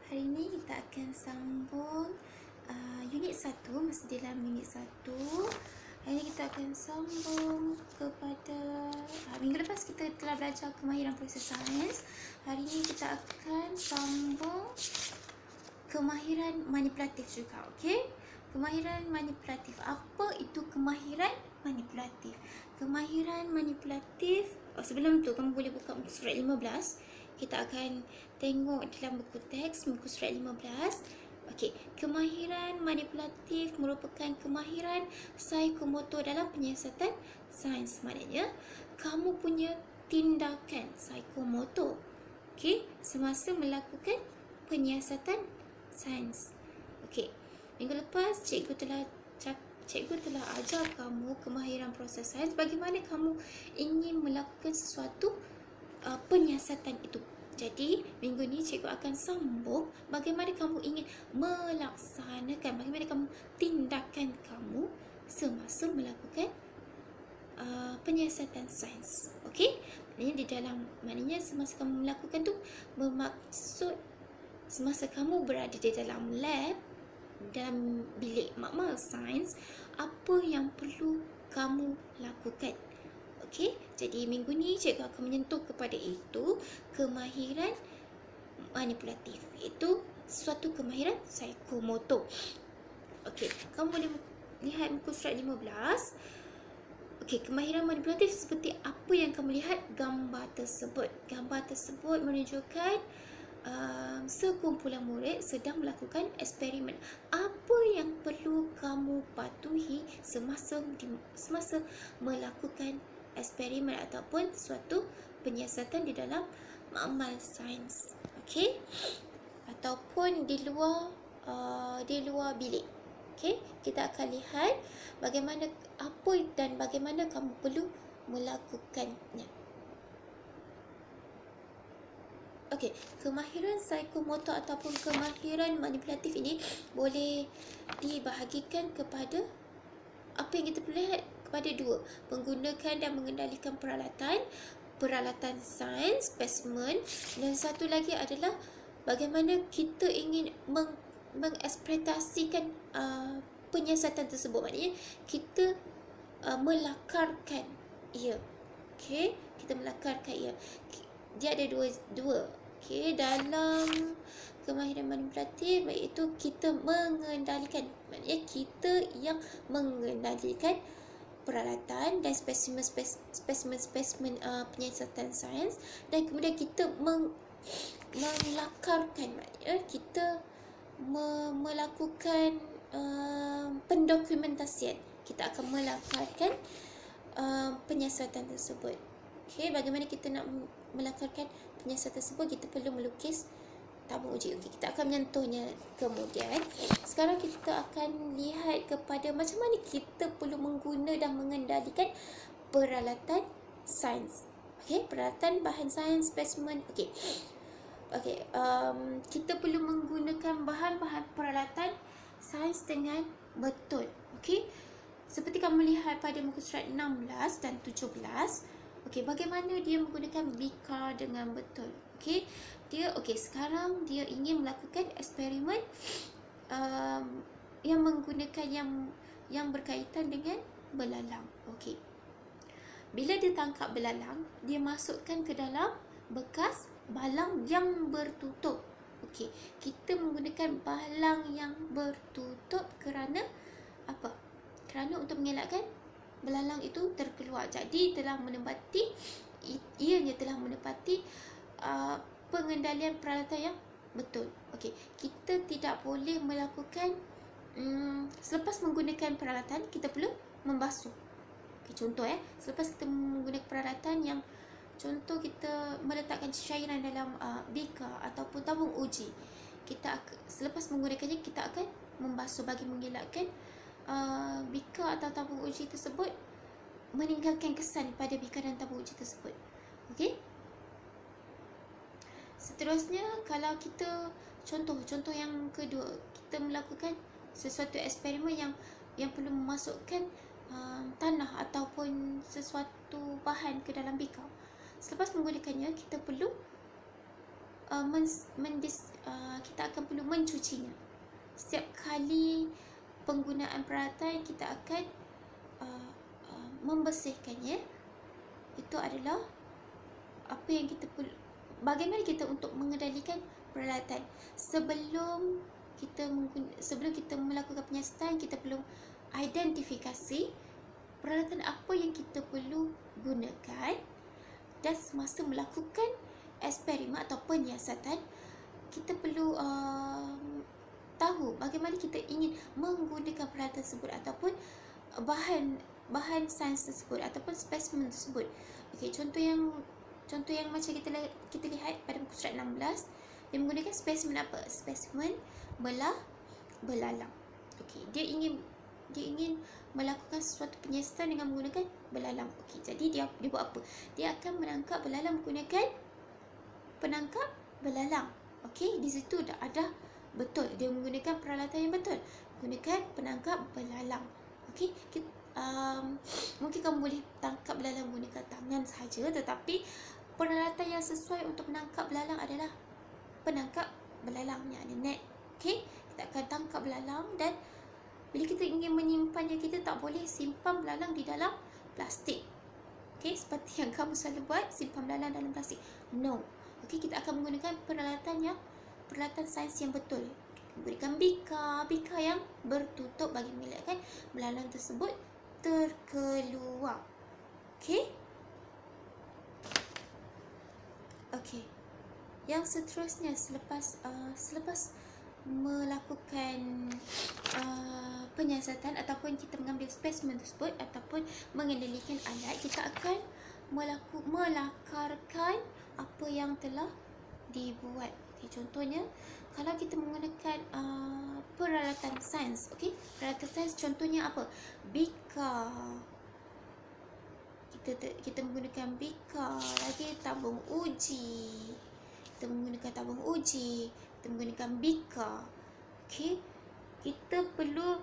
Hari ini kita akan sambung unit 1, masih dalam unit 1. Hari ini kita akan sambung kepada minggu lepas kita telah belajar kemahiran proses sains. Hari ini kita akan sambung kemahiran manipulatif juga, okey? Kemahiran manipulatif. Apa itu kemahiran manipulatif? Kemahiran manipulatif, sebelum tu kamu boleh buka muka surat 15. Kita akan tengok dalam buku teks muka surat 15. Okey, kemahiran manipulatif merupakan kemahiran psikomotor dalam penyiasatan sains. Maknanya kamu punya tindakan psikomotor, okey, semasa melakukan penyiasatan sains. Okey, minggu lepas cikgu telah ajar kamu kemahiran proses sains, bagaimana kamu ingin melakukan sesuatu penyiasatan itu. Jadi minggu ni cikgu akan sambung bagaimana kamu ingin melaksanakan, bagaimana kamu tindakan kamu semasa melakukan penyiasatan sains. Okey, maknanya semasa kamu melakukan tu bermaksud semasa kamu berada di dalam lab, dalam bilik makmal sains, apa yang perlu kamu lakukan. Okey, jadi minggu ni cikgu akan menyentuh kepada itu, kemahiran manipulatif, iaitu suatu kemahiran psikomotor. Okey, kamu boleh lihat muka surat 15. Okey, kemahiran manipulatif seperti apa yang kamu lihat gambar tersebut. Gambar tersebut menunjukkan sekumpulan murid sedang melakukan eksperimen. Apa yang perlu kamu patuhi semasa melakukan eksperimen ataupun suatu penyiasatan di dalam makmal sains, okey, ataupun di luar bilik. Okey, kita akan lihat bagaimana kamu perlu melakukannya. Okey, kemahiran psikomotor ataupun kemahiran manipulatif ini boleh dibahagikan kepada apa yang kita perlu lihat kepada dua: menggunakan dan mengendalikan peralatan sains, spesimen, dan satu lagi adalah bagaimana kita ingin mengeksploitasikan penyiasatan tersebut. Maknanya kita melakarkan ia. Okey, kita melakarkan ia. Dia ada dua. Okey, dalam kemahiran manipulatif iaitu kita mengendalikan, maknanya kita yang mengendalikan peralatan dan spesimen penyiasatan sains, dan kemudian kita melakarkan, maknanya kita melakukan pendokumentasian. Kita akan melakarkan penyiasatan tersebut. Okey, bagaimana kita nak melakarkan penyiasatan tersebut? Kita perlu melukis tabung uji. Okey, kita akan menyentuhnya kemudian. Sekarang kita akan lihat kepada macam mana kita perlu mengguna dan mengendalikan peralatan sains. Okey, peralatan bahan sains, spesimen. Okey, kita perlu menggunakan bahan-bahan peralatan sains dengan betul. Okey, seperti kamu lihat pada muka surat 16 dan 17. Okey, bagaimana dia menggunakan bika dengan betul. Okey, sekarang dia ingin melakukan eksperimen yang menggunakan yang berkaitan dengan belalang. Okey, bila dia tangkap belalang, dia masukkan ke dalam bekas balang yang bertutup. Okey, kita menggunakan balang yang bertutup kerana apa? Kerana untuk mengelakkan belalang itu terkeluar. Jadi ianya telah menepati pengendalian peralatan yang betul. Okey, kita tidak boleh melakukan selepas menggunakan peralatan kita perlu membasuh. Okey, contoh selepas kita menggunakan peralatan yang contoh kita meletakkan cairan dalam bika ataupun tabung uji, selepas menggunakannya kita akan membasuh bagi mengelakkan bika atau tabung uji tersebut meninggalkan kesan pada bika dan tabung uji tersebut. Okey, seterusnya kalau kita contoh yang kedua, kita melakukan sesuatu eksperimen yang perlu memasukkan tanah ataupun sesuatu bahan ke dalam bika. Selepas menggunakannya kita perlu kita akan perlu mencucinya. Setiap kali penggunaan peralatan kita akan membersihkannya. Itu adalah apa yang kita perlu. Bagaimana kita untuk mengendalikan peralatan sebelum kita melakukan penyiasatan, kita perlu identifikasi peralatan apa yang kita perlu gunakan, dan semasa melakukan eksperimen atau penyiasatan kita perlu tahu bagaimana kita ingin menggunakan peralatan tersebut ataupun bahan sains tersebut ataupun spesimen tersebut. Okey, contoh yang macam kita lihat pada muka surat 16, dia menggunakan spesimen apa? Spesimen belalang. Okey, dia ingin melakukan sesuatu penyiasatan dengan menggunakan belalang. Okey, jadi dia buat apa? Dia akan menangkap belalang menggunakan penangkap belalang. Okey, di situ dah ada betul dia menggunakan peralatan yang betul, menggunakan penangkap belalang. Okey, mungkin kamu boleh tangkap belalang menggunakan tangan sahaja, tetapi peralatan yang sesuai untuk menangkap belalang adalah penangkap belalang yang ada net. Okey, kita akan tangkap belalang, dan bila kita ingin menyimpannya, kita tak boleh simpan belalang di dalam plastik. Okey, seperti yang kamu selalu buat, simpan belalang dalam plastik. No. Okey, kita akan menggunakan peralatan sains yang betul. Berikan bika yang bertutup bagi mengelakkan belalang tersebut terkeluar. Okey. Okey. Yang seterusnya, selepas melakukan penyiasatan ataupun kita mengambil spesimen tersebut ataupun mengendalikan alat, kita akan melakarkan apa yang telah dibuat. Okay, contohnya kalau kita menggunakan peralatan sains, okey, peralatan sains contohnya apa? Bika. Kita menggunakan bika, lagi tabung uji. Kita menggunakan tabung uji, kita menggunakan bika. Okey, kita perlu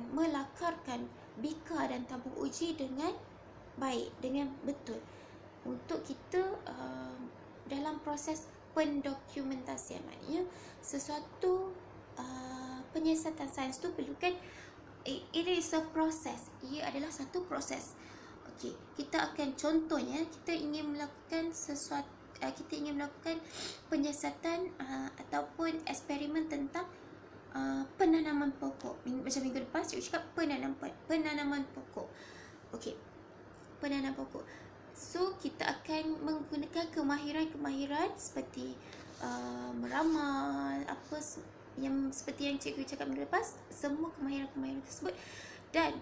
melakarkan bika dan tabung uji dengan baik, dengan betul, untuk kita dalam proses pendokumentasian. Maknanya sesuatu penyiasatan sains tu perlukan, it is a process. Ia adalah satu proses. Okey, kita akan contohnya kita ingin melakukan penyiasatan ataupun eksperimen tentang penanaman pokok. Macam minggu lepas cikgu cakap penanaman pokok. Okey, penanaman pokok. So kita akan menggunakan kemahiran-kemahiran seperti meramal, seperti yang cikgu cakap minggu lepas, semua kemahiran-kemahiran tersebut. Dan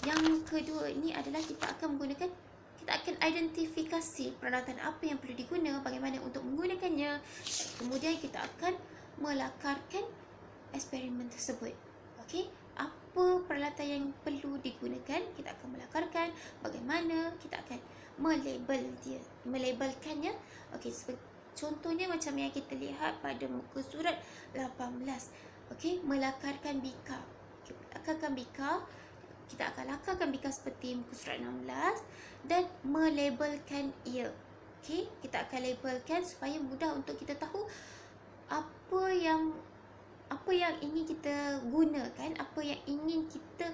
yang kedua ini adalah kita akan identifikasi peralatan apa yang perlu diguna, bagaimana untuk menggunakannya. Kemudian kita akan melakarkan eksperimen tersebut. Okey, apa peralatan yang perlu digunakan, kita akan melakarkan, bagaimana kita akan melabelkannya. Okey, contohnya macam yang kita lihat pada muka surat 18. Okey, melakarkan bika. Kita akan lakarkan bika seperti muka surat 16 dan melabelkan ia. Okey, kita akan labelkan supaya mudah untuk kita tahu apa yang ingin kita gunakan, apa yang ingin kita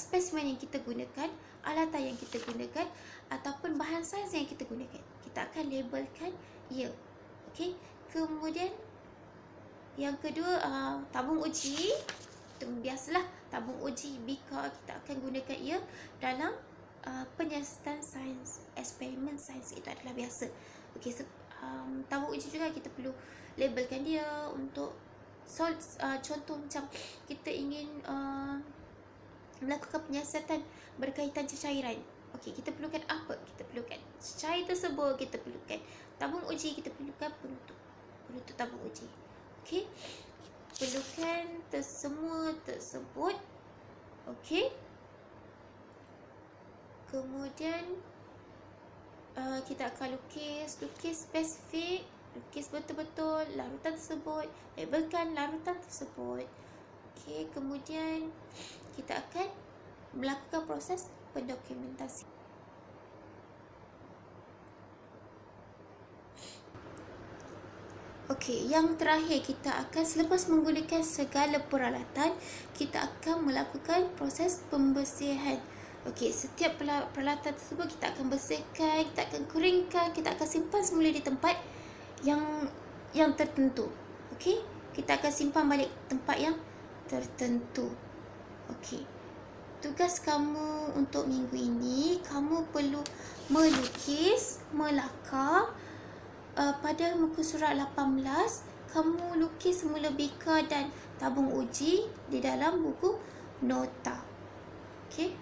spesimen yang kita gunakan, alatan yang kita gunakan ataupun bahan sains yang kita gunakan. Kita akan labelkan ia. Okey, kemudian yang kedua, tabung uji. Biasalah tabung uji bika, kita akan gunakan ia dalam penyiasatan sains, eksperimen sains, itu adalah biasa. Okey, tabung uji juga kita perlu labelkan dia untuk contoh macam kita ingin melakukan penyiasatan berkaitan cairan. Okey, kita perlukan apa? Kita perlukan cair tersebut, kita perlukan tabung uji, kita perlukan penutup tabung uji. Okey, perlukan semua tersebut. Okey, kemudian kita akan lukis spesifik, lukis betul-betul larutan tersebut, labelkan larutan tersebut. Okey, kemudian kita akan melakukan proses pendokumentasi. Okey, yang terakhir kita akan selepas menggunakan segala peralatan, kita akan melakukan proses pembersihan. Okey, setiap peralatan tersebut kita akan bersihkan, kita akan keringkan, kita akan simpan semula di tempat yang tertentu. Okey, kita akan simpan balik tempat yang tertentu. Okey. Tugas kamu untuk minggu ini, kamu perlu melukis, melakar. Pada muka surat 18, kamu lukis semula bika dan tabung uji di dalam buku nota. Okey.